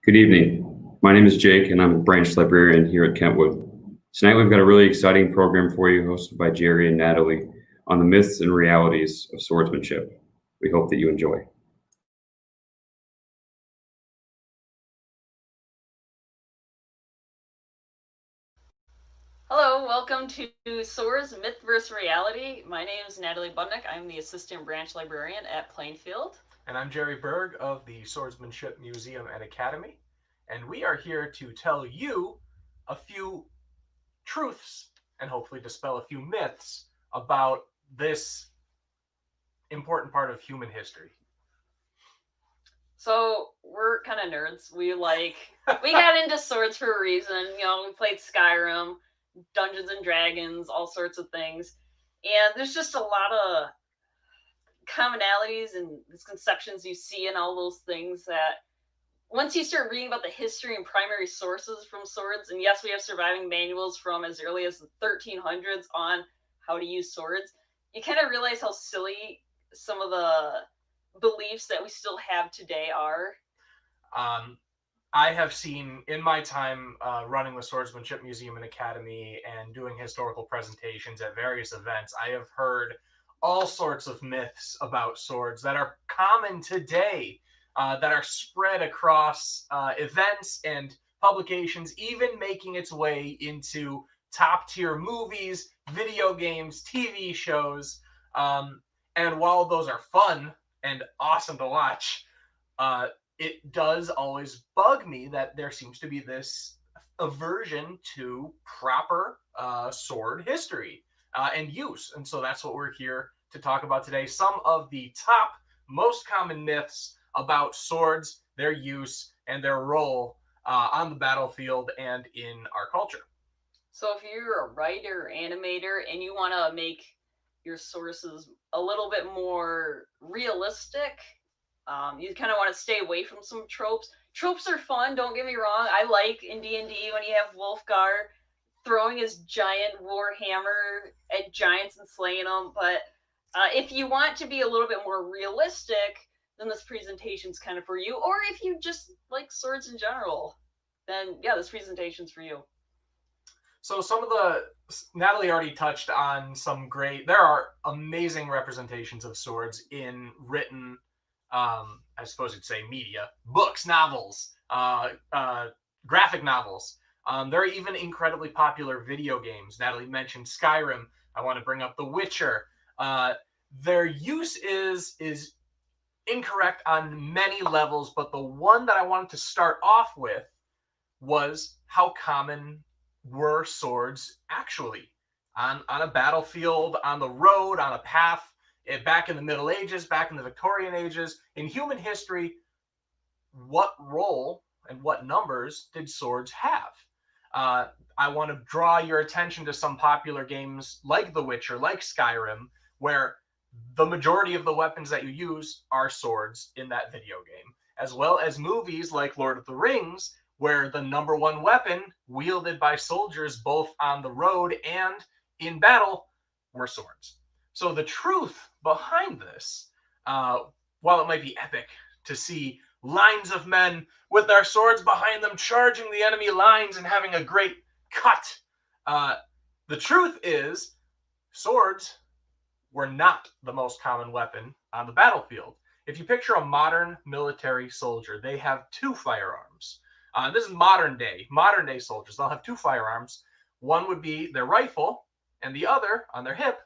Good evening. My name is Jake, and I'm a branch librarian here at Kentwood. Tonight, we've got a really exciting program for you, hosted by Jerry and Natalie, on the myths and realities of swordsmanship. We hope that you enjoy. Hello, welcome to Swords Myth vs. Reality. My name is Natalie Budnick. I'm the Assistant Branch Librarian at Plainfield. And I'm Jerry Berg of the Swordsmanship Museum and Academy. And we are here to tell you a few truths and hopefully dispel a few myths about this important part of human history. So we're kind of nerds. We got into swords for a reason. We played Skyrim, Dungeons and Dragons, all sorts of things. And there's just a lot of commonalities and misconceptions you see in all those things that once you start reading about the history and primary sources from swords, and yes, we have surviving manuals from as early as the 1300s on how to use swords, you kind of realize how silly some of the beliefs that we still have today are. I have seen in my time running the Swordsmanship Museum and Academy and doing historical presentations at various events, I have heard all sorts of myths about swords that are common today, that are spread across events and publications, even making its way into top tier movies, video games, TV shows. And while those are fun and awesome to watch, it does always bug me that there seems to be this aversion to proper sword history and use. And so that's what we're here to talk about today. Some of the top, most common myths about swords, their use, and their role on the battlefield and in our culture. So if you're a writer or animator and you want to make your sources a little bit more realistic, you kind of want to stay away from some tropes. Tropes are fun, don't get me wrong. I like in D&D when you have Wolfgar throwing his giant war hammer at giants and slaying them, but if you want to be a little bit more realistic, then this presentation's kind of for you. Or if you just like swords in general, then yeah, this presentation's for you. So Natalie already touched on there are amazing representations of swords in written, I suppose you'd say media, books, novels, graphic novels. There are even incredibly popular video games. Natalie mentioned Skyrim. I want to bring up The Witcher. Their use is incorrect on many levels, but the one that I wanted to start off with was how common were swords actually on a battlefield, on the road, on a path, back in the Middle Ages, back in the Victorian ages, in human history. What role and what numbers did swords have? I want to draw your attention to some popular games like The Witcher, like Skyrim, where the majority of the weapons that you use are swords in that video game, as well as movies like Lord of the Rings, where the number one weapon wielded by soldiers both on the road and in battle were swords. So the truth behind this, while it might be epic to see lines of men with their swords behind them charging the enemy lines and having a great cut, the truth is swords were not the most common weapon on the battlefield. If you picture a modern military soldier, they have two firearms. This is modern day soldiers. They'll have two firearms. One would be their rifle, and the other, on their hip,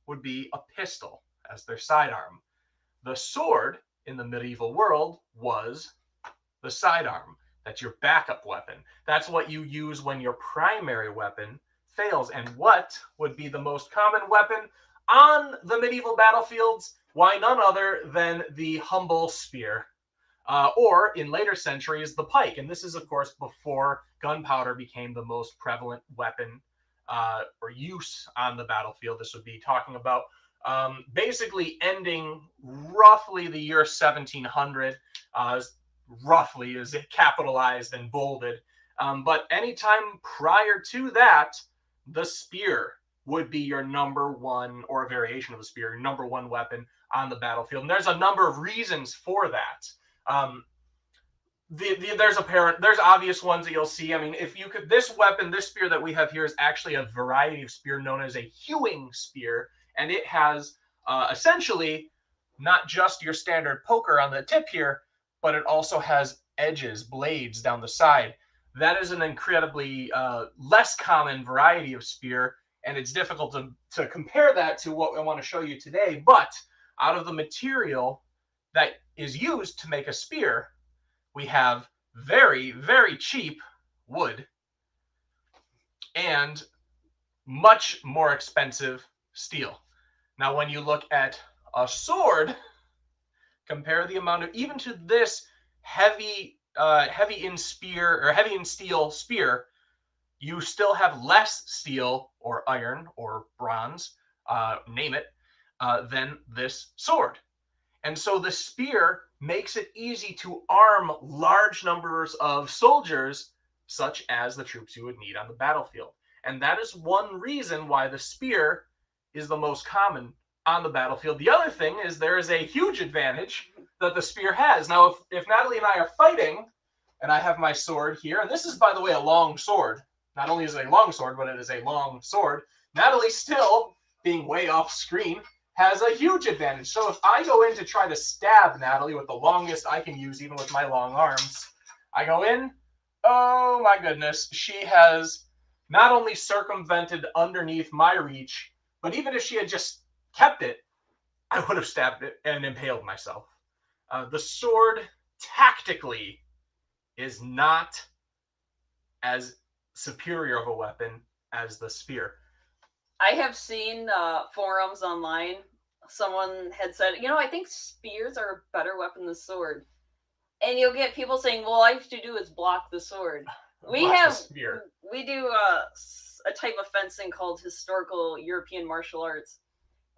would be a pistol as their sidearm. The sword in the medieval world was the sidearm. That's your backup weapon. That's what you use when your primary weapon fails. And what would be the most common weapon on the medieval battlefields? Why, none other than the humble spear. Or in later centuries, the pike. And this is, of course, before gunpowder became the most prevalent weapon or use on the battlefield. This would be talking about basically ending roughly the year 1700. Roughly is capitalized and bolded. But anytime prior to that, the spear would be your number one, or a variation of the spear, your number one weapon on the battlefield. And there's a number of reasons for that. there's obvious ones that you'll see. I mean, if you could, this weapon, this spear that we have here is actually a variety of spear known as a hewing spear, and it has essentially not just your standard poker on the tip here, but it also has edges, blades down the side. That is an incredibly less common variety of spear, and it's difficult to compare that to what I want to show you today. But out of the material that is used to make a spear, we have very, very cheap wood and much more expensive steel. Now, when you look at a sword, compare the amount of, even to this heavy in steel spear, you still have less steel or iron or bronze, name it, than this sword. And so the spear makes it easy to arm large numbers of soldiers, such as the troops you would need on the battlefield. And that is one reason why the spear is the most common on the battlefield. The other thing is there is a huge advantage that the spear has. Now, if Natalie and I are fighting, and I have my sword here, and this is, by the way, a long sword. Not only is it a long sword, but it is a long sword. Natalie, still being way off screen, has a huge advantage. So if I go in to try to stab Natalie with the longest I can use, even with my long arms, I go in, oh my goodness, she has not only circumvented underneath my reach, but even if she had just kept it, I would have stabbed it and impaled myself. The sword, tactically, is not as superior of a weapon as the spear. I have seen forums online. Someone had said, I think spears are a better weapon than sword. And you'll get people saying, well, all I have to do is block the sword. We do a type of fencing called historical European martial arts.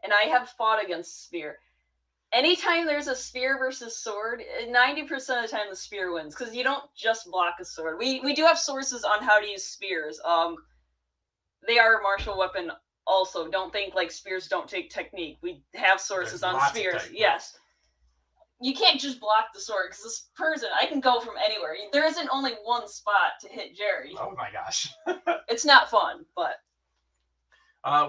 And I have fought against spear. Anytime there's a spear versus sword, 90% of the time the spear wins, because you don't just block a sword. We do have sources on how to use spears. They are a martial weapon also. Don't think like spears don't take technique. We have sources on spears. Yes. You can't just block the sword, because this person, I can go from anywhere. There isn't only one spot to hit Jerry. Oh my gosh. It's not fun, but...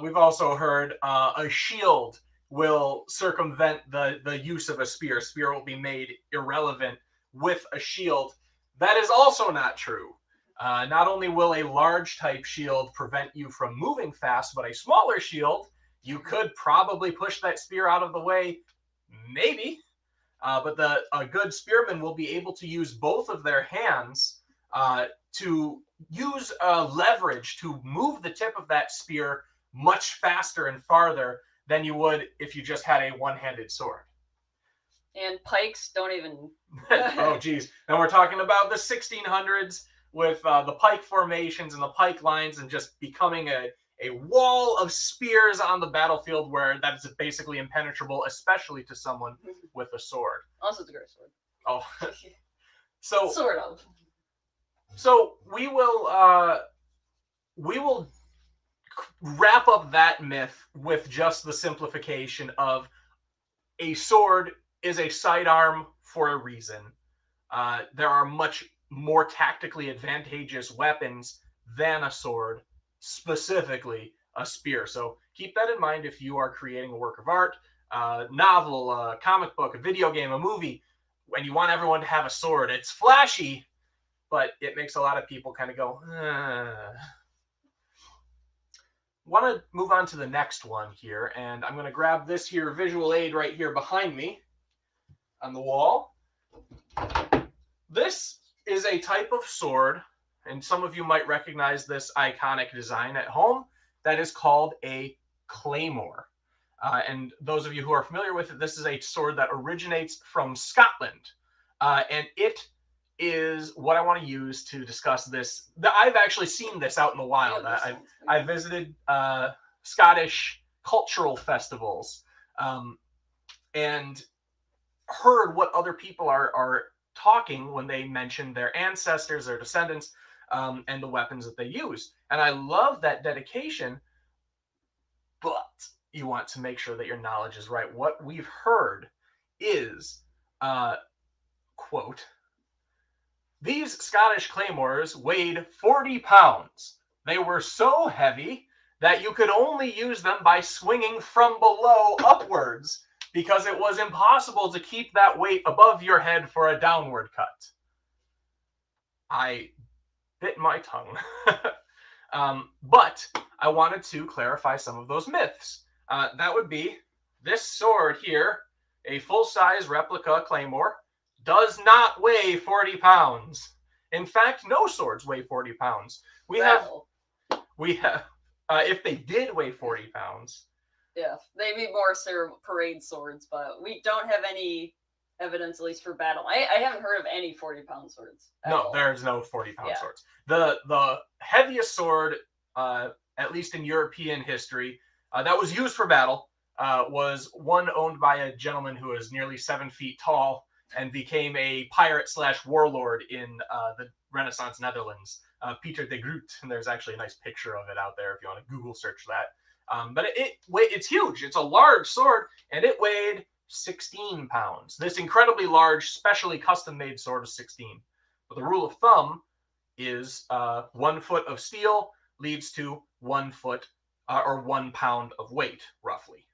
We've also heard a shield will circumvent the use of a spear. A spear will be made irrelevant with a shield. That is also not true. Not only will a large type shield prevent you from moving fast, but a smaller shield, you could probably push that spear out of the way, maybe. But a good spearman will be able to use both of their hands to use leverage to move the tip of that spear much faster and farther than you would if you just had a one-handed sword. And pikes don't even... Oh, geez. And we're talking about the 1600s with the pike formations and the pike lines and just becoming a wall of spears on the battlefield where that is basically impenetrable, especially to someone with a sword. Also, it's a great sword. Oh. So sort of. So we will wrap up that myth with just the simplification of a sword is a sidearm for a reason. There are much more tactically advantageous weapons than a sword, specifically a spear. So keep that in mind if you are creating a work of art, a novel, a comic book, a video game, a movie, when you want everyone to have a sword. It's flashy, but it makes a lot of people kind of go, Want to move on to the next one here, and I'm going to grab this here visual aid right here behind me on the wall. This is a type of sword, and some of you might recognize this iconic design at home, that is called a Claymore. And those of you who are familiar with it, this is a sword that originates from Scotland, and it is what I want to use to discuss this. I've actually seen this out in the wild. I visited Scottish cultural festivals and heard what other people are talking when they mention their ancestors, their descendants, and the weapons that they use. And I love that dedication, but you want to make sure that your knowledge is right. What we've heard is, quote, These Scottish claymores weighed 40 pounds. They were so heavy that you could only use them by swinging from below upwards, because it was impossible to keep that weight above your head for a downward cut. I bit my tongue. But I wanted to clarify some of those myths. That would be this sword here, a full-size replica claymore, does not weigh 40 pounds. In fact, no swords weigh 40 pounds. We have, if they did weigh 40 pounds. Yeah, they'd be more parade swords, but we don't have any evidence, at least for battle. I haven't heard of any 40-pound swords. No, there's no 40-pound swords. The heaviest sword, at least in European history, that was used for battle was one owned by a gentleman who was nearly 7 feet tall and became a pirate/warlord in the Renaissance Netherlands, Peter de Groot. And there's actually a nice picture of it out there if you want to Google search that. But it's huge. It's a large sword, and it weighed 16 pounds. This incredibly large, specially custom-made sword is 16. But the rule of thumb is 1 foot of steel leads to 1 foot or 1 pound of weight, roughly.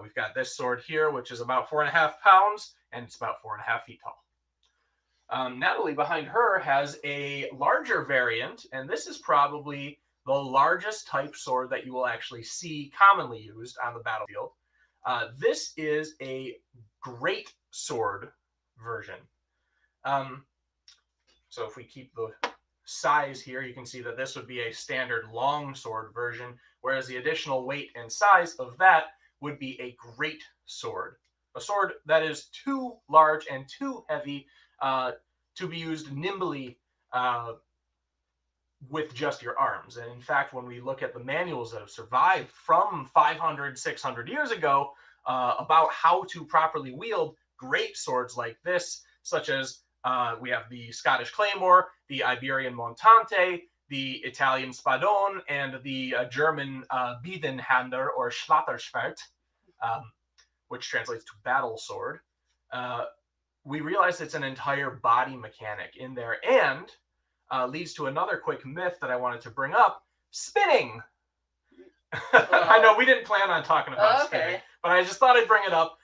We've got this sword here, which is about 4.5 pounds, and it's about 4.5 feet tall. Natalie, behind her, has a larger variant, and this is probably the largest type sword that you will actually see commonly used on the battlefield. This is a great sword version. So if we keep the size here, you can see that this would be a standard long sword version, whereas the additional weight and size of that would be a great sword. A sword that is too large and too heavy to be used nimbly with just your arms. And in fact, when we look at the manuals that have survived from 500, 600 years ago about how to properly wield great swords like this, such as we have the Scottish Claymore, the Iberian Montante, the Italian Spadone, and the German Biedenhander or Schlatterschwert, which translates to battle sword. We realize it's an entire body mechanic in there, and leads to another quick myth that I wanted to bring up: spinning. I know we didn't plan on talking about spinning, but I just thought I'd bring it up.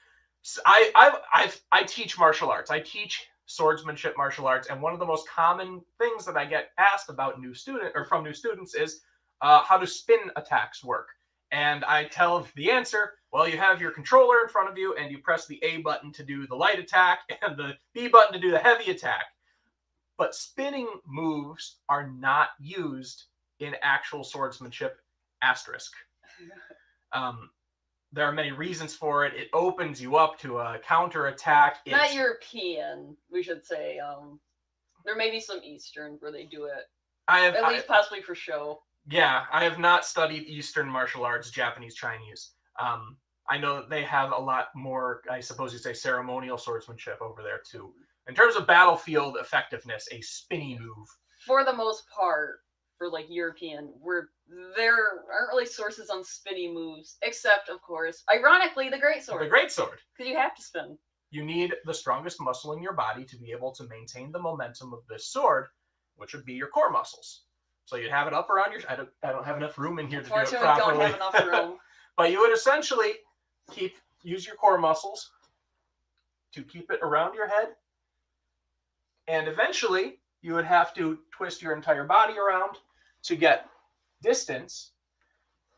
I teach martial arts. I teach swordsmanship martial arts, and one of the most common things that I get asked about from new students is how do spin attacks work? And I tell the answer, well, you have your controller in front of you, and you press the A button to do the light attack and the B button to do the heavy attack. But spinning moves are not used in actual swordsmanship, asterisk. There are many reasons for it. It opens you up to a counterattack. Not European, we should say. There may be some Eastern where they do it. At least possibly for show. Yeah, I have not studied Eastern martial arts, Japanese, Chinese. I know that they have a lot more, I suppose you'd say, ceremonial swordsmanship over there too. In terms of battlefield effectiveness, a spinny move. For the most part, for like European, there aren't really sources on spinny moves, except, of course, ironically, the greatsword. The greatsword. Because you have to spin. You need the strongest muscle in your body to be able to maintain the momentum of this sword, which would be your core muscles. So you'd have it up around your... I don't have enough room in here to do it properly. Unfortunately, we don't have enough room. But you would essentially use your core muscles to keep it around your head. And eventually, you would have to twist your entire body around to get distance.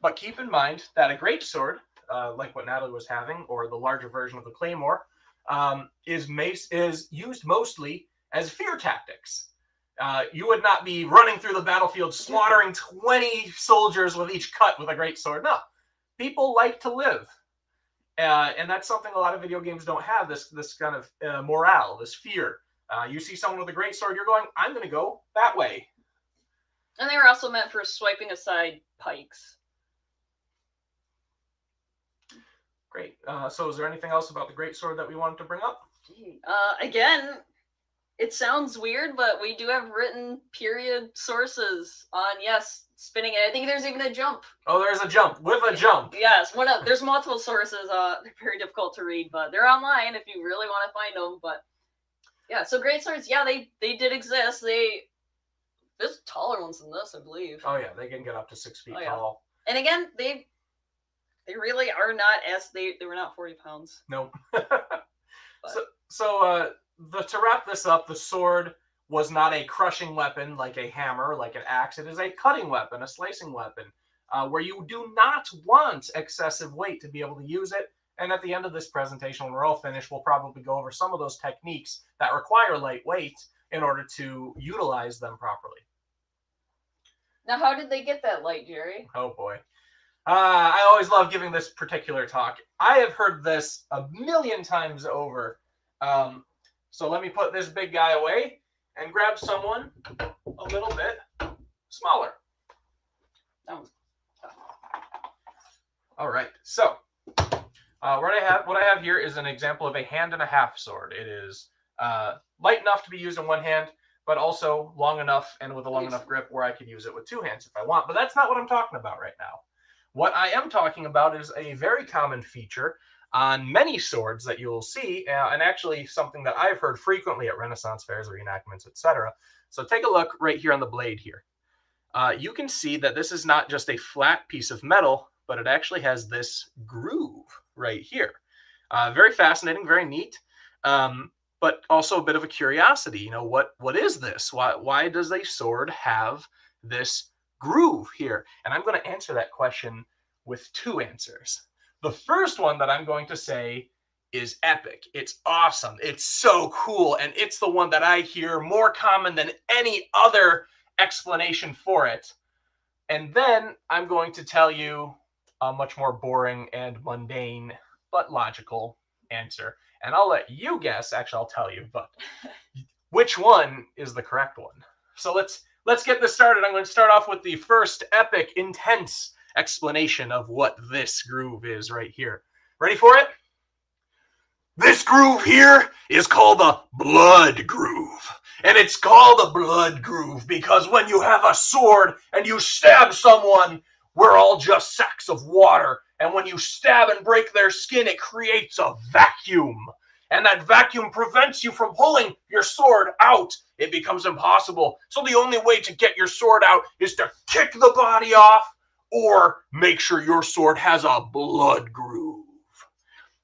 But keep in mind that a greatsword, like what Natalie was having, or the larger version of the Claymore, is used mostly as fear tactics. You would not be running through the battlefield slaughtering 20 soldiers with each cut with a greatsword. No. People like to live. And that's something a lot of video games don't have, this kind of morale, this fear. You see someone with a greatsword, you're going, I'm going to go that way. And they were also meant for swiping aside pikes. Great. So is there anything else about the greatsword that we wanted to bring up? Again, it sounds weird, but we do have written period sources on, yes, spinning it. I think there's even a jump. Oh, there's a jump. With a jump. Yes, there's multiple sources. They're very difficult to read, but they're online if you really want to find them. But Yeah, so great swords, yeah, they did exist. There's taller ones than this, I believe. Oh yeah, they can get up to 6 feet Oh, yeah. tall. And again, they really are not they were not 40 pounds. Nope. But To wrap this up, the sword was not a crushing weapon like a hammer, like an axe. It is a cutting weapon, a slicing weapon, where you do not want excessive weight to be able to use it. And at the end of this presentation, when we're all finished, we'll probably go over some of those techniques that require light weight in order to utilize them properly. now, how did they get that light, Jerry? Oh boy. I always love giving this particular talk. I have heard this a million times over. So let me put this big guy away and grab someone a little bit smaller. Oh. All right. So what I have here is an example of a 1.5-hand sword. It is light enough to be used in one hand, but also long enough and with a long enough grip where I could use it with 2 hands if I want. But that's not what I'm talking about right now. What I am talking about is a very common feature on many swords that you'll see, and actually something that I've heard frequently at Renaissance fairs, reenactments, etc. So take a look right here on the blade here. You can see that this is not just a flat piece of metal, but it actually has this groove right here. Very fascinating, very neat, but also a bit of a curiosity. You know, what is this? Why does a sword have this groove here? And I'm going to answer that question with 2 answers. The first one that I'm going to say is epic. It's awesome. It's so cool. And it's the one that I hear more common than any other explanation for it. And then I'm going to tell you a much more boring and mundane but logical answer. And I'll let you guess. Actually, I'll tell you, but which one is the correct one? So let's get this started. I'm going to start off with the first epic, intense explanation of what this groove is right here. Ready for it? This groove here is called the blood groove. And it's called the blood groove because when you have a sword and you stab someone, we're all just sacks of water. And when you stab and break their skin, it creates a vacuum. And that vacuum prevents you from pulling your sword out. It becomes impossible. So the only way to get your sword out is to kick the body off or make sure your sword has a blood groove.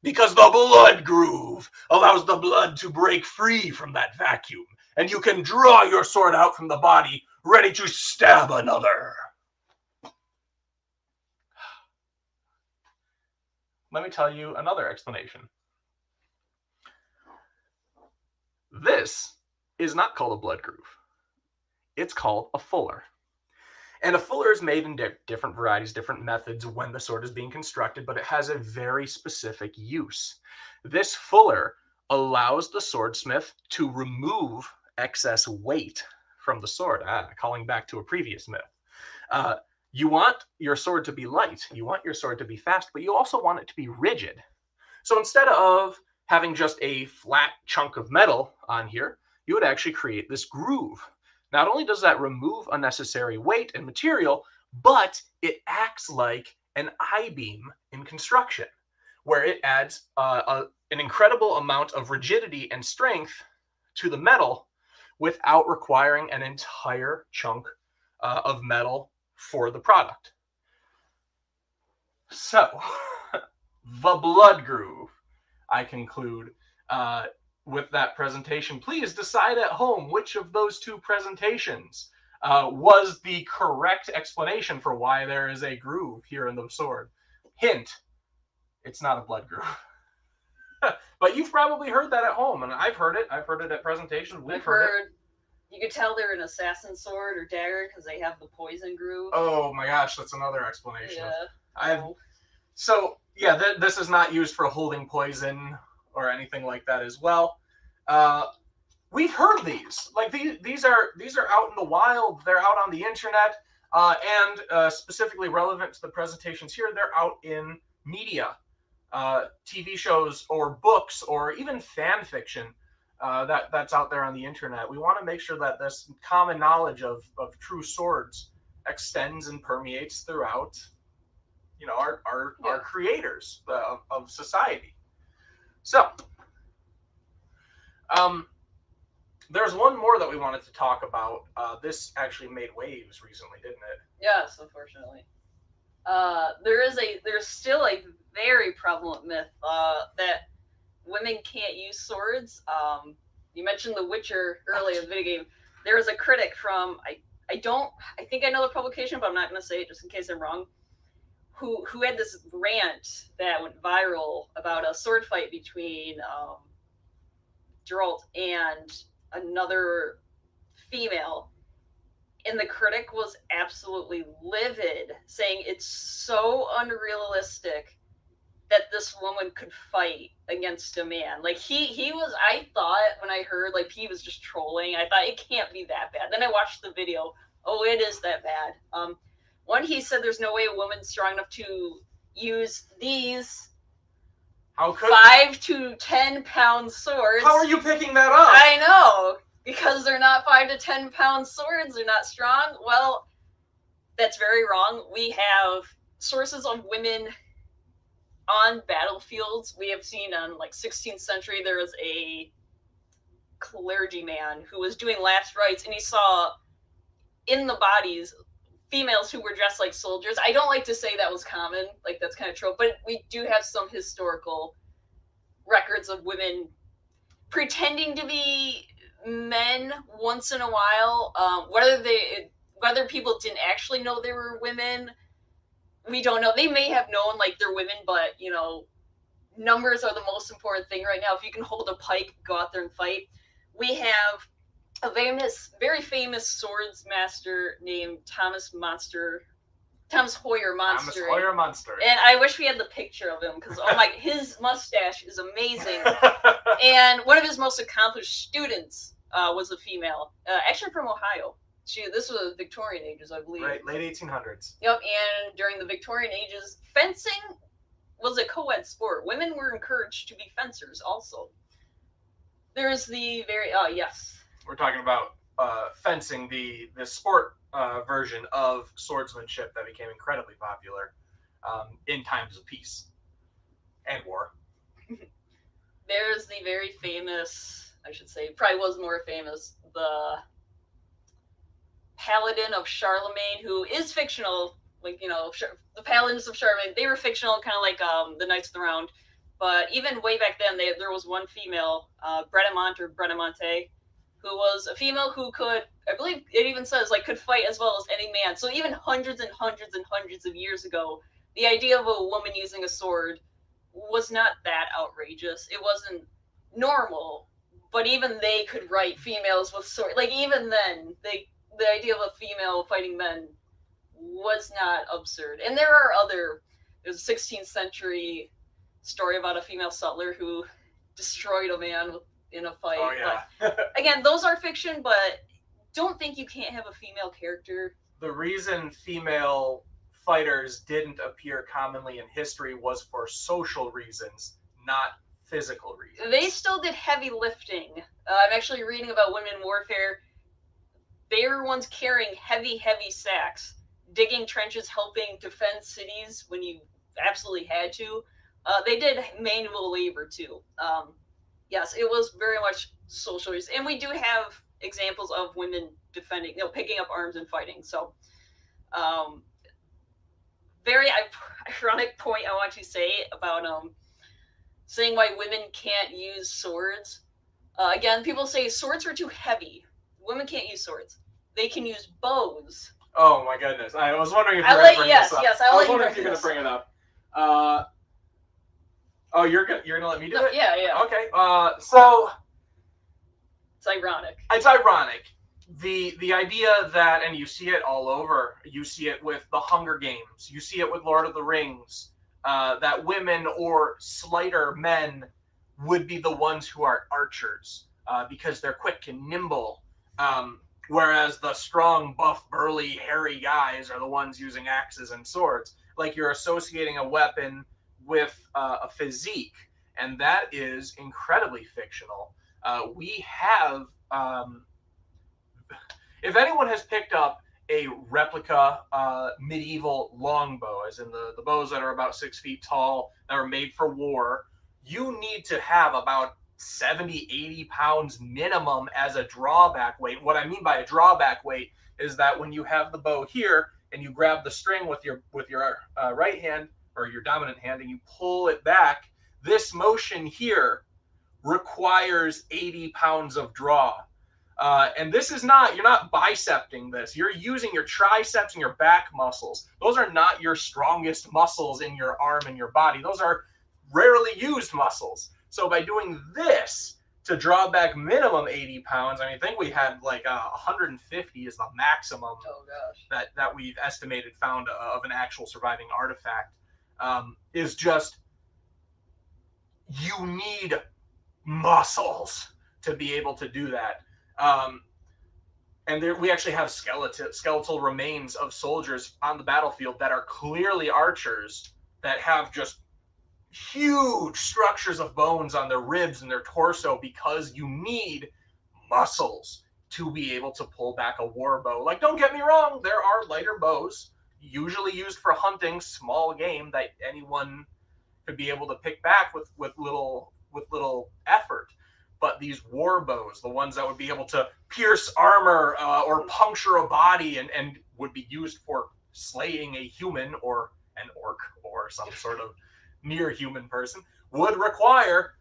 Because the blood groove allows the blood to break free from that vacuum. And you can draw your sword out from the body, ready to stab another. Let me tell you another explanation. This is not called a blood groove. It's called a fuller. And a fuller is made in different varieties, different methods when the sword is being constructed, but it has a very specific use. This fuller allows the swordsmith to remove excess weight from the sword, calling back to a previous myth. You want your sword to be light, you want your sword to be fast, but you also want it to be rigid. So instead of having just a flat chunk of metal on here, you would actually create this groove. Not only does that remove unnecessary weight and material, but it acts like an I-beam in construction, where it adds an incredible amount of rigidity and strength to the metal without requiring an entire chunk of metal for the product. So, the blood groove, I conclude with that presentation. Please decide at home which of those 2 presentations was the correct explanation for why there is a groove here in the sword. Hint, it's not a blood groove. But you've probably heard that at home, and I've heard it. I've heard it at presentations. We've heard it. You could tell they're an assassin sword or dagger because they have the poison groove. Oh my gosh, that's another explanation. Yeah. So yeah, this is not used for holding poison or anything like that as well. We've heard these. Like these are out in the wild. They're out on the internet, and specifically relevant to the presentations here, they're out in media, TV shows or books or even fan fiction that's out there on the internet. We want to make sure that this common knowledge of true swords extends and permeates throughout, you know, our creators of society. So, There's one more that we wanted to talk about. This actually made waves recently, didn't it? Yes, unfortunately. There's still a very prevalent myth that women can't use swords. You mentioned The Witcher earlier, the video game. There was a critic from I think I know the publication, but I'm not going to say it just in case I'm wrong. Who had this rant that went viral about a sword fight between Geralt and another female, and the critic was absolutely livid, saying it's so unrealistic that this woman could fight against a man. Like he was. I thought when I heard like he was just trolling, I thought it can't be that bad. Then I watched the video. Oh, it is that bad. One, he said there's no way a woman's strong enough to use these 5 to 10 pound swords. How are you picking that up? I know, because they're not 5 to 10 pound swords. They're not strong. Well, that's very wrong. We have sources of women on battlefields. We have seen on like 16th century, there was a clergyman who was doing last rites, and he saw in the bodies females who were dressed like soldiers. I don't like to say that was common, like that's kind of trope, but we do have some historical records of women pretending to be men once in a while. Whether people didn't actually know they were women, we don't know. They may have known like they're women, but you know, numbers are the most important thing right now. If you can hold a pike, go out there and fight. We have a very famous swords master named Thomas Hoyer Monster. Thomas Hoyer Monster. And I wish we had the picture of him because oh my, his mustache is amazing. And one of his most accomplished students was a female, actually from Ohio. This was the Victorian ages, I believe. Right, late 1800s. Yep, and during the Victorian ages, fencing was a co-ed sport. Women were encouraged to be fencers also. There's the yes. We're talking about fencing, the sport version of swordsmanship that became incredibly popular in times of peace and war. There's the very famous, I should say, probably was more famous, the Paladin of Charlemagne, who is fictional. Like, you know, the Paladins of Charlemagne, they were fictional, kind of like the Knights of the Round. But even way back then, there was one female, Bradamante, who was a female who could, I believe it even says, like, could fight as well as any man. So even hundreds and hundreds and hundreds of years ago, the idea of a woman using a sword was not that outrageous. It wasn't normal, but even they could write females with swords. Like, even then, the idea of a female fighting men was not absurd. And there's a 16th century story about a female sutler who destroyed a man in a fight. Oh, yeah. But, again, those are fiction, but don't think you can't have a female character. The reason female fighters didn't appear commonly in history was for social reasons, not physical reasons. They still did heavy lifting. I'm actually reading about women in warfare. They were ones carrying heavy sacks, digging trenches, helping defend cities when you absolutely had to. They did manual labor too. Yes, it was very much social reasons. And we do have examples of women defending, picking up arms and fighting. So, very ironic point I want to say about saying why women can't use swords. Again, people say swords are too heavy. Women can't use swords. They can use bows. Oh my goodness! I was wondering if you were going to bring this up. I was wondering if you're going to bring it up. Oh, you're gonna let me do it? Yeah. Okay. So it's ironic. It's ironic. The idea that, and you see it all over. You see it with the Hunger Games. You see it with Lord of the Rings. That women or slighter men would be the ones who are archers because they're quick and nimble. Whereas the strong, buff, burly, hairy guys are the ones using axes and swords. Like you're associating a weapon with a physique, and that is incredibly fictional. We have, if anyone has picked up a replica medieval longbow, as in the bows that are about 6 feet tall, that are made for war, you need to have about 70, 80 pounds minimum as a drawback weight. What I mean by a drawback weight is that when you have the bow here and you grab the string with your right hand or your dominant hand and you pull it back, this motion here requires 80 pounds of draw. And this is not, you're not bicepting this. You're using your triceps and your back muscles. Those are not your strongest muscles in your arm and your body. Those are rarely used muscles. So by doing this to draw back minimum 80 pounds, I think we had like 150 is the maximum that we've estimated found of an actual surviving artifact, is just, you need muscles to be able to do that. And there, we actually have skeletal remains of soldiers on the battlefield that are clearly archers that have just huge structures of bones on their ribs and their torso, because you need muscles to be able to pull back a war bow. Like, don't get me wrong, there are lighter bows usually used for hunting small game that anyone could be able to pick back with little effort. But these war bows, the ones that would be able to pierce armor or puncture a body and would be used for slaying a human or an orc or some sort of near human person, would require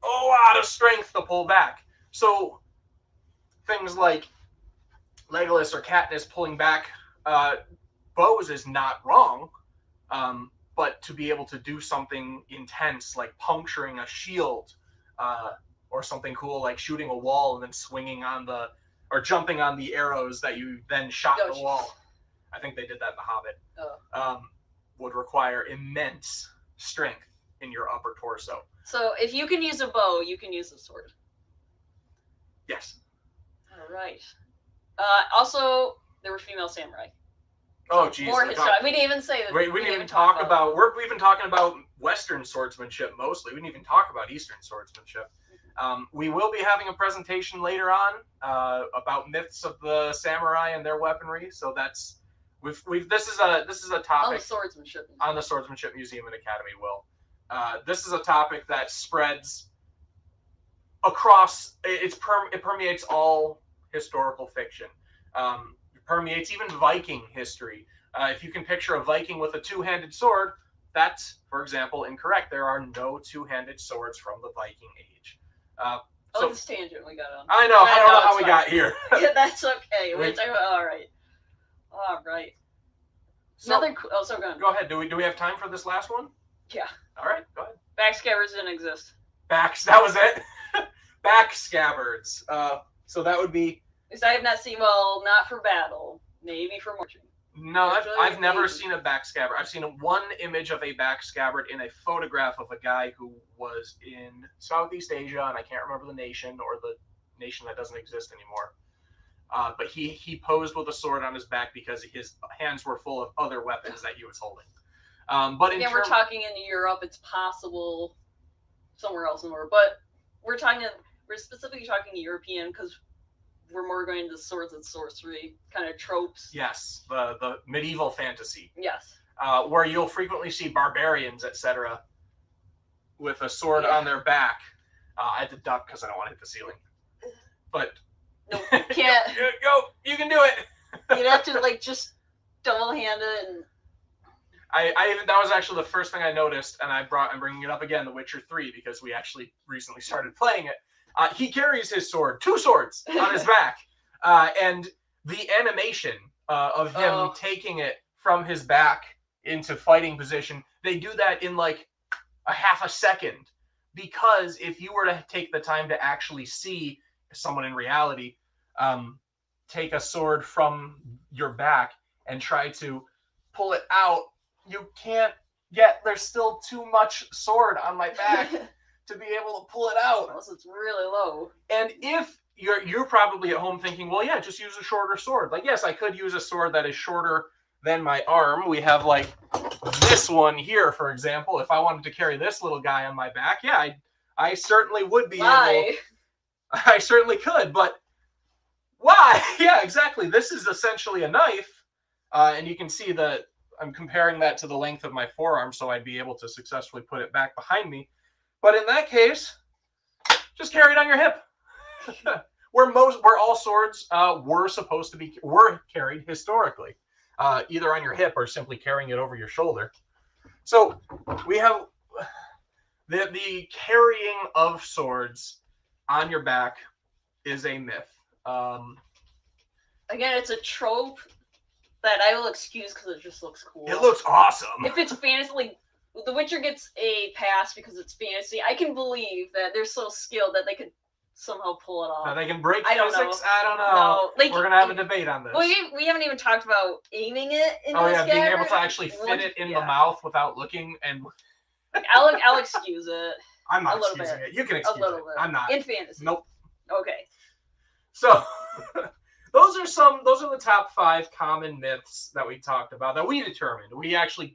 a lot of strength to pull back. So things like Legolas or Katniss pulling back bows is not wrong, but to be able to do something intense like puncturing a shield, or something cool like shooting a wall and then swinging on or jumping on the arrows that you then shot the wall. I think they did that in The Hobbit. Would require immense strength in your upper torso. So if you can use a bow, you can use a sword. Yes. All right. Also, there were female samurai. Oh, geez. More history. We didn't even say that. We didn't even talk about. We've been talking about Western swordsmanship mostly. We didn't even talk about Eastern swordsmanship. We will be having a presentation later on about myths of the samurai and their weaponry. So that's this is a topic on the swordsmanship Museum and Academy. This is a topic that spreads across. It permeates all historical fiction. It permeates even Viking history. If you can picture a Viking with a two-handed sword, that's, for example, incorrect. There are no two-handed swords from the Viking age. So this tangent we got on. I know. I don't know how we got here. Yeah, that's okay. All right. So, so go on. Go ahead. Do we have time for this last one? Yeah. All right. Go ahead. Backscabbers didn't exist. That was it. Backscabbards. So that would be. Because I have not seen. Well, not for battle. Maybe for marching. No, I've never seen a backscabbard. I've seen one image of a backscabbard in a photograph of a guy who was in Southeast Asia, and I can't remember the nation or the nation that doesn't exist anymore. But he posed with a sword on his back because his hands were full of other weapons that he was holding. But we're talking in Europe. It's possible somewhere else in the world, but we're specifically talking European because we're more going into swords and sorcery kind of tropes. Yes, the medieval fantasy. Yes. Where you'll frequently see barbarians, etc., with a sword on their back. I had to duck because I don't want to hit the ceiling. But no, you can't. Go, you can do it. You'd have to just double hand it. And that was actually the first thing I noticed, and I'm bringing it up again, The Witcher 3, because we actually recently started playing it. He carries his sword, 2 swords on his back, and the animation of him taking it from his back into fighting position, they do that in like a half a second, because if you were to take the time to actually see someone in reality take a sword from your back and try to pull it out, you can't there's still too much sword on my back to be able to pull it out. Unless it's really low. And if you're probably at home thinking, well, yeah, just use a shorter sword. Like, yes, I could use a sword that is shorter than my arm. We have like this one here, for example. If I wanted to carry this little guy on my back, yeah, I certainly would be able. I certainly could, but why? Yeah, exactly. This is essentially a knife, and you can see that I'm comparing that to the length of my forearm, so I'd be able to successfully put it back behind me. But in that case, just carry it on your hip. where all swords were carried historically, either on your hip or simply carrying it over your shoulder. So we have the carrying of swords on your back is a myth. Again, it's a trope that I will excuse because it just looks cool. It looks awesome. If it's fantasy, like The Witcher gets a pass because it's fantasy. I can believe that they're so skilled that they could somehow pull it off. Now they can break I don't physics. know. I don't know. No, like, we're gonna have a debate on this. We haven't even talked about aiming it. In Oh this yeah, being able scabbard. to actually fit it in the mouth without looking. And I'll excuse it. I'm not A little excusing bit. it. You can A excuse little it. bit. I'm not. In fantasy. Nope. Okay. So those are the top 5 common myths that we talked about, that we determined. We actually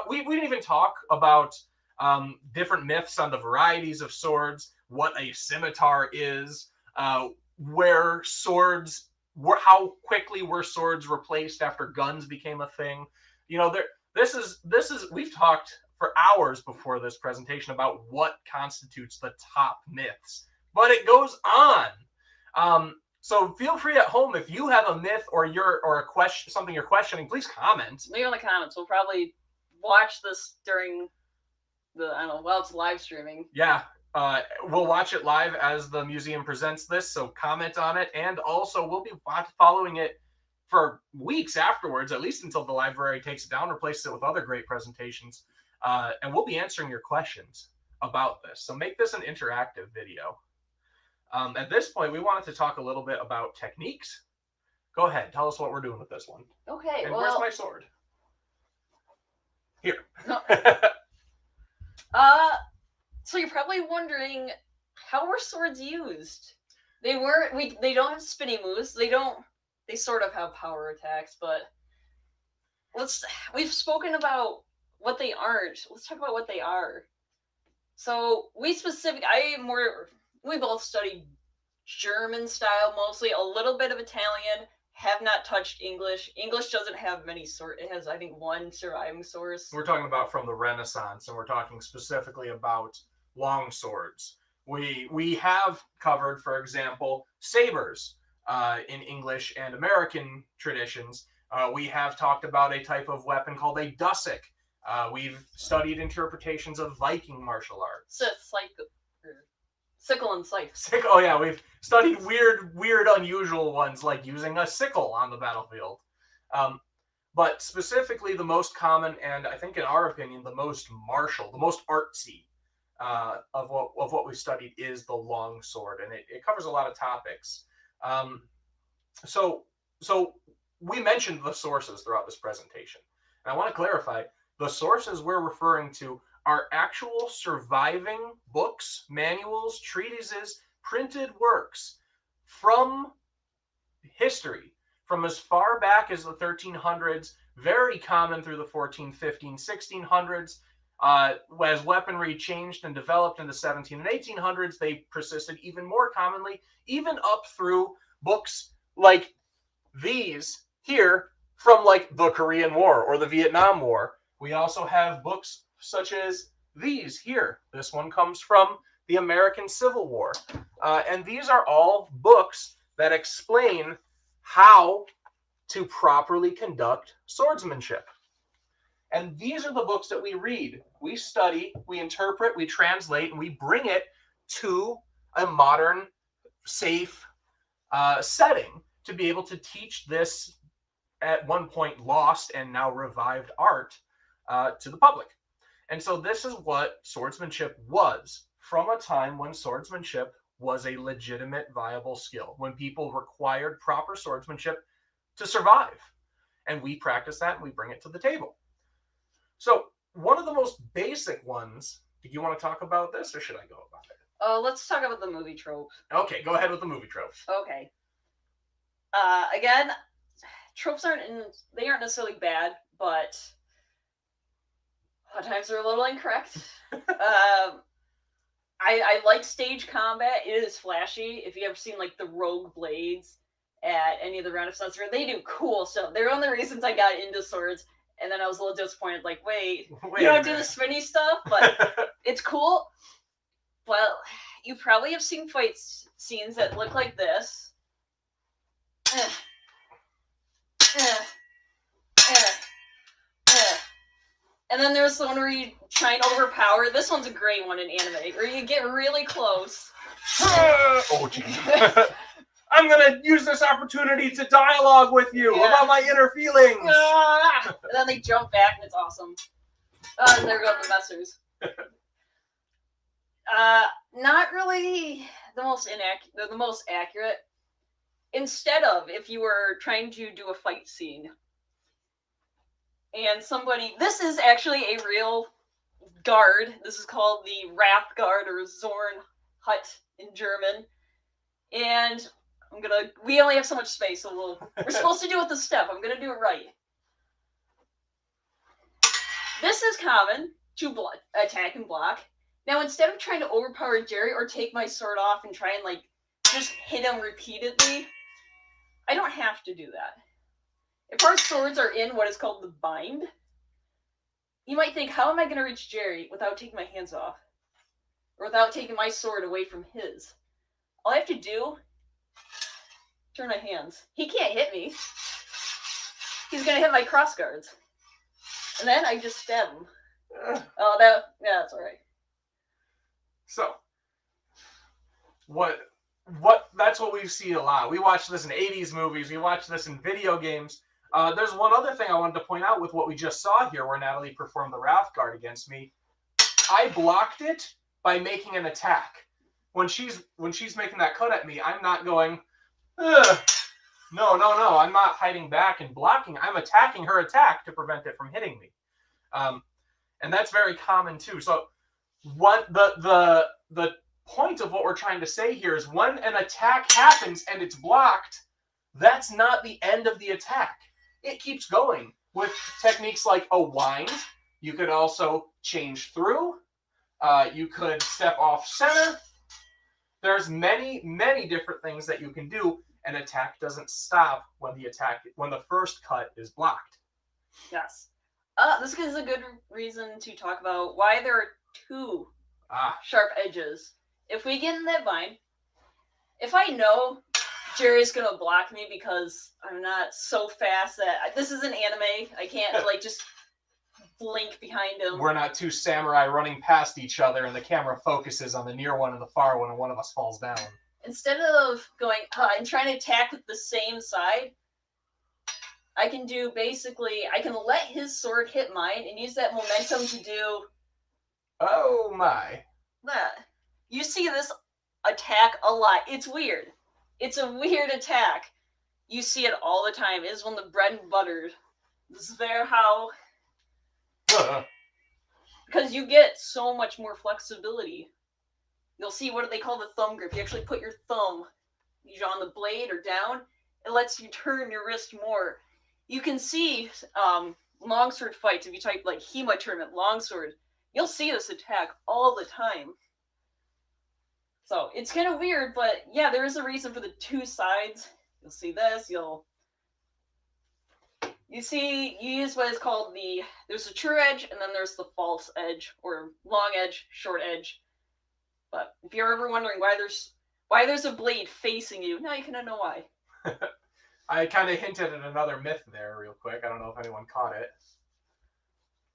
we didn't even talk about different myths on the varieties of swords, what a scimitar is, where swords were, how quickly were swords replaced after guns became a thing. You know, this is we've talked for hours before this presentation about what constitutes the top myths, but it goes on. So feel free at home, if you have a myth or a question, something you're questioning, please comment. Leave in the comments. We'll probably watch this during while it's live streaming. Yeah, we'll watch it live as the museum presents this, so comment on it, and also we'll be following it for weeks afterwards, at least until the library takes it down, replaces it with other great presentations, and we'll be answering your questions about this. So make this an interactive video. At this point, we wanted to talk a little bit about techniques. Go ahead, tell us what we're doing with this one. Okay, And well, where's my sword? Here. No. So you're probably wondering, how were swords used? They don't have spinning moves. They sort of have power attacks, but we've spoken about what they aren't. Let's talk about what they are. So we both studied German style mostly, a little bit of Italian, have not touched English. English doesn't have many it has, I think, one surviving source. We're talking about from the Renaissance, and we're talking specifically about long swords. We have covered, for example, sabers in English and American traditions. We have talked about a type of weapon called a dussack. We've studied interpretations of Viking martial arts. Sickle and scythe. Oh yeah, we've studied weird, unusual ones, like using a sickle on the battlefield. But specifically, the most common, and I think in our opinion, the most martial, the most artsy of what we studied is the long sword, and it covers a lot of topics. So we mentioned the sources throughout this presentation, and I want to clarify, the sources we're referring to are actual surviving books, manuals, treatises, printed works from history, from as far back as the 1300s, very common through the 14, 15, 1600s. As weaponry changed and developed in the 17 and 1800s, they persisted even more commonly, even up through books like these here from like the Korean War or the Vietnam War. We also have books such as these here. This one comes from the American Civil War. And these are all books that explain how to properly conduct swordsmanship. And these are the books that we read. We study, we interpret, we translate, and we bring it to a modern, safe setting to be able to teach this at one point lost and now revived art to the public. And so this is what swordsmanship was from a time when swordsmanship was a legitimate, viable skill, when people required proper swordsmanship to survive. And we practice that and we bring it to the table. So one of the most basic ones, do you want to talk about this or should I go about it? Let's talk about the movie trope. Okay, go ahead with the movie trope. Okay. Again, tropes aren't necessarily bad, but a lot of times they're a little incorrect. I like stage combat. It is flashy. If you ever seen like the Rogue Blades at any of the Renaissance, they do cool stuff. They're one of the reasons I got into swords. And then I was a little disappointed, like, wait you don't do the spinny stuff, but it's cool. Well, you probably have seen fight scenes that look like this. And then there's the one where you try and overpower. This one's a great one in anime, where you get really close. Oh, jeez. I'm gonna use this opportunity to dialogue with you about my inner feelings. And then they jump back, and it's awesome. And there go the messers. Not really the most the most accurate. Instead of, if you were trying to do a fight scene, and somebody, this is actually a real guard. This is called the Wrath Guard or Zorn Hut in German. And we only have so much space, so we're supposed to do it with the step. I'm gonna do it right. This is common to attack and block. Now, instead of trying to overpower Jerry or take my sword off and try and like just hit him repeatedly, I don't have to do that. If our swords are in what is called the bind, you might think, how am I going to reach Jerry without taking my hands off? Or without taking my sword away from his? All I have to do, turn my hands. He can't hit me. He's going to hit my cross guards. And then I just stab him. Oh, that's all right. So, that's what we see a lot. We watch this in 80s movies. We watch this in video games. There's one other thing I wanted to point out with what we just saw here, where Natalie performed the Wrath Guard against me. I blocked it by making an attack. When she's making that cut at me, I'm not going, ugh. No. I'm not hiding back and blocking. I'm attacking her attack to prevent it from hitting me. And that's very common too. So what the point of what we're trying to say here is when an attack happens and it's blocked, that's not the end of the attack. It keeps going with techniques like a wind. You could also change through. You could step off center. There's many different things that you can do. An attack doesn't stop when the first cut is blocked. Yes. This is a good reason to talk about why there are two sharp edges. If we get in that bind, if I know Jerry's gonna block me because I'm not so fast that this is an anime, I can't like just blink behind him. We're not two samurai running past each other and the camera focuses on the near one and the far one and one of us falls down. Instead of going and trying to attack with the same side, I can do I can let his sword hit mine and use that momentum to do. Oh my. That. You see this attack a lot. It's weird. It's a weird attack. You see it all the time. It is one of the bread and butter. This is how. Because you get so much more flexibility. You'll see what they call the thumb grip. You actually put your thumb either on the blade or down. It lets you turn your wrist more. You can see longsword fights. If you type like HEMA tournament longsword, you'll see this attack all the time. So it's kind of weird, but yeah, there is a reason for the two sides. You'll see this. You use what is called there's a true edge, and then there's the false edge, or long edge, short edge. But if you're ever wondering why there's a blade facing you, now you kind of know why. I kind of hinted at another myth there real quick. I don't know if anyone caught it.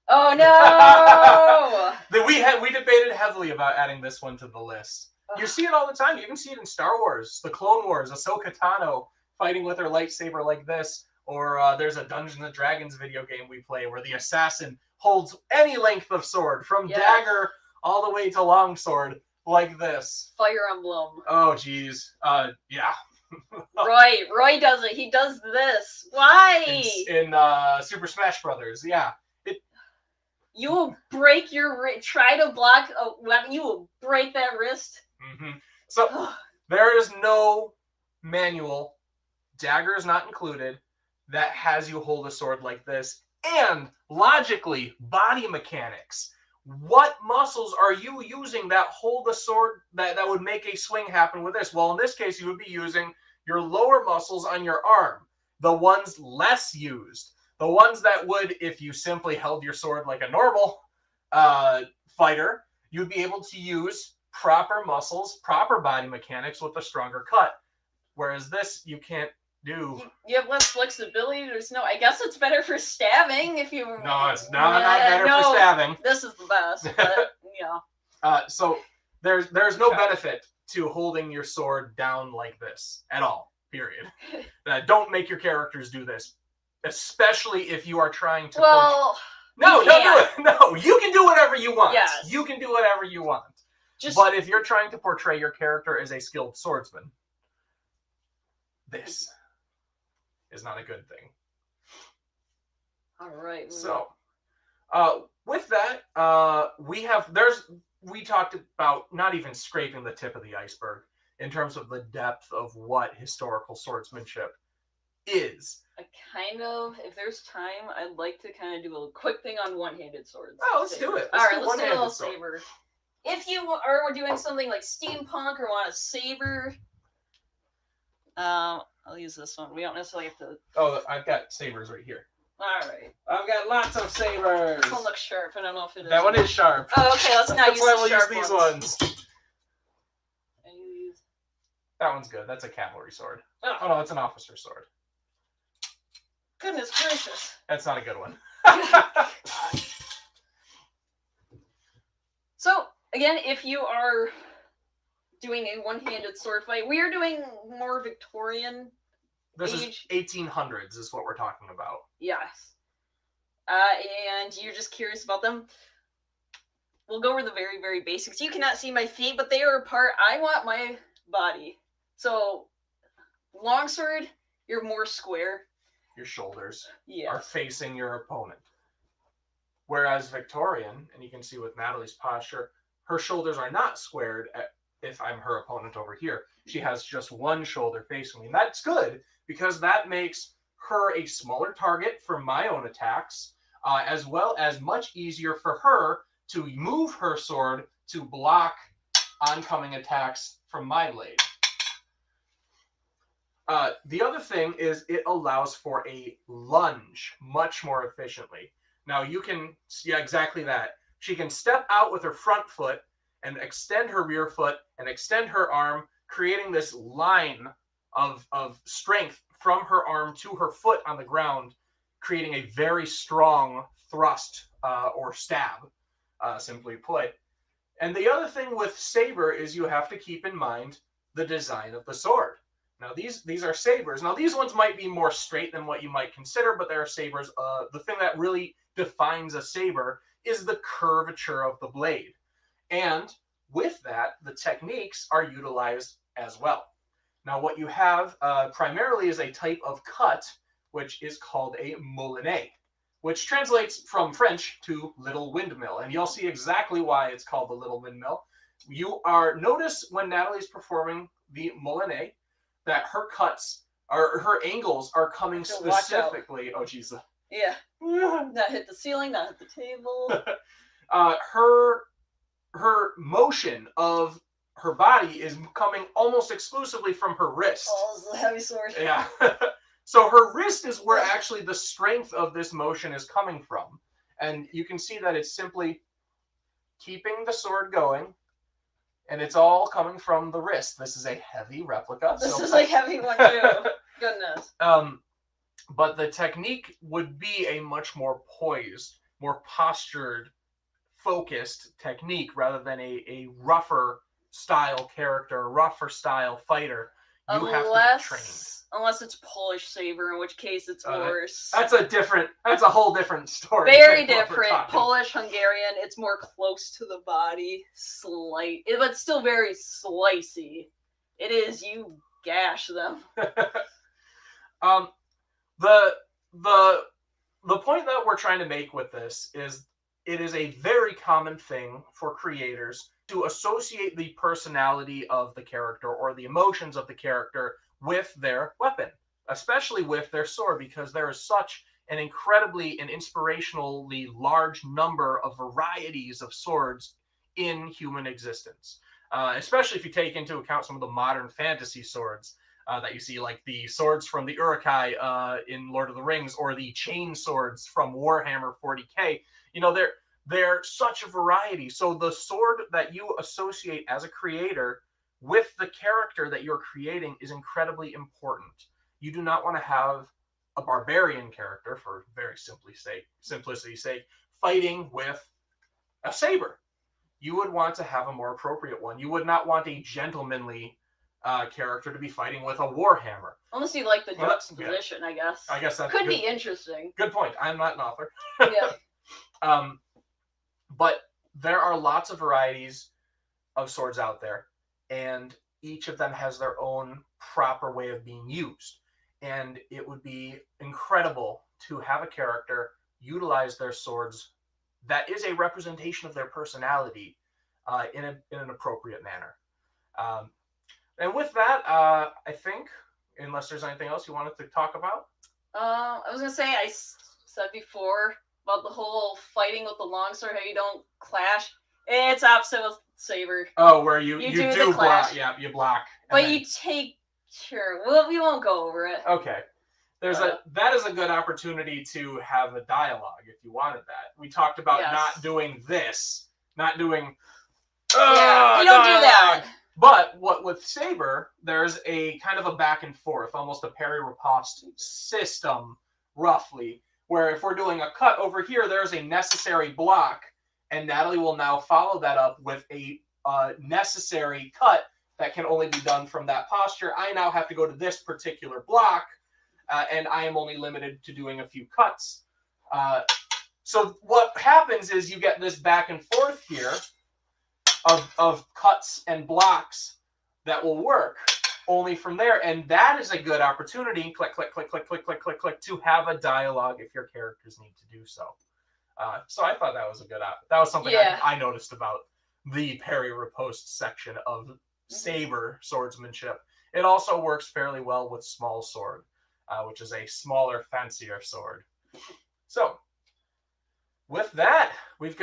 Oh no! We debated heavily about adding this one to the list. You see it all the time. You can see it in Star Wars, the Clone Wars, Ahsoka Tano fighting with her lightsaber like this. Or there's a Dungeons and Dragons video game we play where the assassin holds any length of sword, from dagger all the way to longsword, like this. Fire Emblem. Oh, geez. Yeah. Roy does it. He does this. Why? In Super Smash Brothers, yeah. You will break your wrist. Try to block a weapon. You will break that wrist. Mm-hmm. So there is no manual, dagger is not included, that has you hold a sword like this. And logically, body mechanics. What muscles are you using that hold a sword that would make a swing happen with this? Well, in this case, you would be using your lower muscles on your arm, the ones less used, the ones that would, if you simply held your sword like a normal fighter, you'd be able to use proper muscles, proper body mechanics with a stronger cut. Whereas this, you can't do. You have less flexibility. There's no. I guess it's better for stabbing if you. No, it's not better for stabbing. This is the best, but So there's no benefit to holding your sword down like this at all. Period. Don't make your characters do this, especially if you are trying to. Well. No, don't do it. No, you can do whatever you want. Yes. You can do whatever you want. Just. But if you're trying to portray your character as a skilled swordsman, this is not a good thing. All right. So, with that, we talked about not even scraping the tip of the iceberg in terms of the depth of what historical swordsmanship is. If there's time, I'd like to kind of do a quick thing on one-handed swords. Oh, let's do it. All right, let's do a one-handed little sword. saber. If you are doing something like steampunk or want a saber, I'll use this one. We don't necessarily have to. Oh, I've got sabers right here. All right. I've got lots of sabers. This one looks sharp. I don't know if it is. That one is sharp. Oh, okay. Let's not That's use why the we'll sharp use these ones. And you use. That one's good. That's a cavalry sword. Oh, Oh no, that's an officer sword. goodness gracious. That's not a good one. So again, if you are doing a one-handed sword fight, we are doing more Victorian. This Age. is 1800s is what we're talking about. Yes. And you're just curious about them. We'll go over the very, very basics. You cannot see my feet, but they are apart. I want my body. So, longsword, you're more square. Your shoulders are Yes. facing your opponent. Whereas Victorian, and you can see with Natalie's posture, her shoulders are not squared if I'm her opponent over here. She has just one shoulder facing me. And that's good, because that makes her a smaller target for my own attacks, as well as much easier for her to move her sword to block oncoming attacks from my blade. The other thing is it allows for a lunge much more efficiently. Now you can, yeah, exactly that. She can step out with her front foot and extend her rear foot and extend her arm, creating this line of strength from her arm to her foot on the ground, creating a very strong thrust or stab, simply put. And the other thing with saber is you have to keep in mind the design of the sword. Now these are sabers. Now these ones might be more straight than what you might consider, but they're sabers. The thing that really defines a saber is the curvature of the blade. And with that, the techniques are utilized as well. Now what you have primarily is a type of cut, which is called a moulinet, which translates from French to little windmill. And you'll see exactly why it's called the little windmill. Notice when Natalie's performing the moulinet, that her cuts, or her angles are coming specifically. Oh, geez. Yeah. Not hit the ceiling, not hit the table. Her motion of her body is coming almost exclusively from her wrist. Oh, this is a heavy sword. Yeah. So her wrist is where actually the strength of this motion is coming from. And you can see that it's simply keeping the sword going, and it's all coming from the wrist. This is a heavy replica. This is a heavy one too. Goodness. But the technique would be a much more poised, more postured, focused technique rather than a rougher style character, a rougher style fighter. You have to be trained. Unless it's Polish saber, in which case it's worse. That's a whole different story. Very different. Polish, Hungarian, it's more close to the body, but still very slicey. It is, you gash them. The point that we're trying to make with this is it is a very common thing for creators to associate the personality of the character or the emotions of the character with their weapon, especially with their sword, because there is such an incredibly and inspirationally large number of varieties of swords in human existence, especially if you take into account some of the modern fantasy swords that you see, like the swords from the Uruk-hai in Lord of the Rings, or the chain swords from Warhammer 40k. You know, they're such a variety. So the sword that you associate as a creator with the character that you're creating is incredibly important. You do not want to have a barbarian character, for very simplicity's sake, fighting with a saber. You would want to have a more appropriate one. You would not want a gentlemanly character to be fighting with a warhammer. Unless you like the Well, juxtaposition, I guess. I guess that could be interesting. Good point. I'm not an author. Yeah. But there are lots of varieties of swords out there, and each of them has their own proper way of being used. And it would be incredible to have a character utilize their swords that is a representation of their personality in an appropriate manner. And with that, I think, unless there's anything else you wanted to talk about? I was going to say, I said before about the whole fighting with the longsword, how you don't clash. It's opposite with saber. Oh, where you do block. Yeah, you block. But then you take... Sure. Well, we won't go over it. Okay. That is a good opportunity to have a dialogue if you wanted that. We talked about not doing this, not doing you don't do that. But with saber, there's a kind of a back and forth, almost a parry riposte system, roughly, where if we're doing a cut over here, there's a necessary block, and Natalie will now follow that up with a necessary cut that can only be done from that posture. I now have to go to this particular block, and I am only limited to doing a few cuts. So what happens is you get this back and forth here of cuts and blocks that will work only from there. And that is a good opportunity, click, click, click, click, click, click, click, click, to have a dialogue if your characters need to do so. So I thought that was that was something I noticed about the parry riposte section of saber swordsmanship. It also works fairly well with small sword, which is a smaller, fancier sword. So with that, we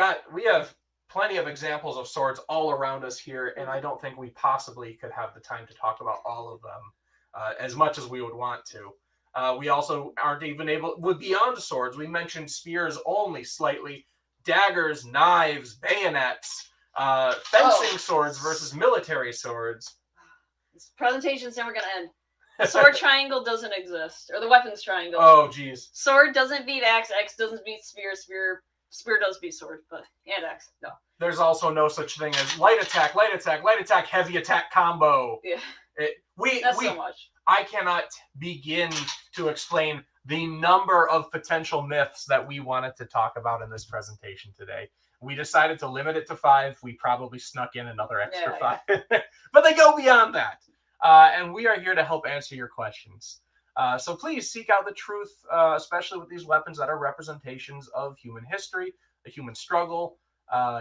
have plenty of examples of swords all around us here, and I don't think we possibly could have the time to talk about all of them as much as we would want to. We also aren't even with beyond swords. We mentioned spears only slightly, daggers, knives, bayonets, fencing swords versus military swords. This presentation's never going to end. The sword triangle doesn't exist, or the weapons triangle. Oh, geez. Sword doesn't beat axe, axe doesn't beat spear, spear does beat sword, and axe, no. There's also no such thing as light attack, heavy attack combo. Yeah. So much. I cannot begin to explain the number of potential myths that we wanted to talk about in this presentation today. We decided to limit it to 5. We probably snuck in another extra 5. But they go beyond that. And we are here to help answer your questions. So please seek out the truth, especially with these weapons that are representations of human history, the human struggle,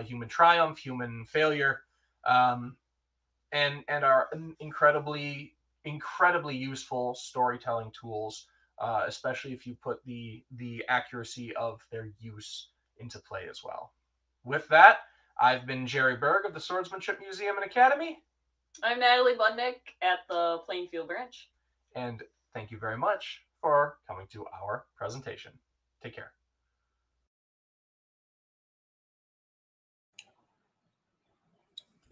human triumph, human failure, and are incredibly useful storytelling tools, especially if you put the accuracy of their use into play as well. With that, I've been Jerry Berg of the Swordsmanship Museum and Academy. I'm Natalie Budnick at the Plainfield branch. And thank you very much for coming to our presentation. Take care.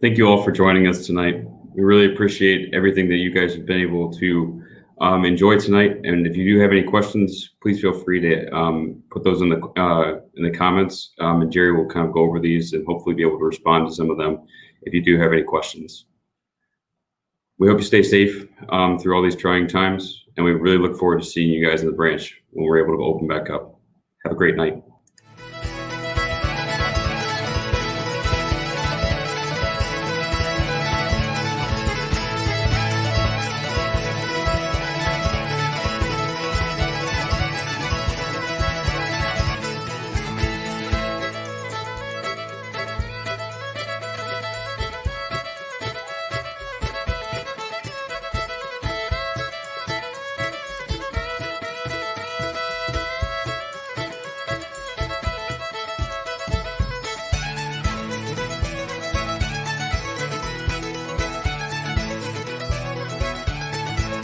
Thank you all for joining us tonight. We really appreciate everything that you guys have been able to enjoy tonight. And if you do have any questions, please feel free to put those in the comments. And Jerry will kind of go over these and hopefully be able to respond to some of them if you do have any questions. We hope you stay safe through all these trying times, and we really look forward to seeing you guys in the branch when we're able to open back up. Have a great night.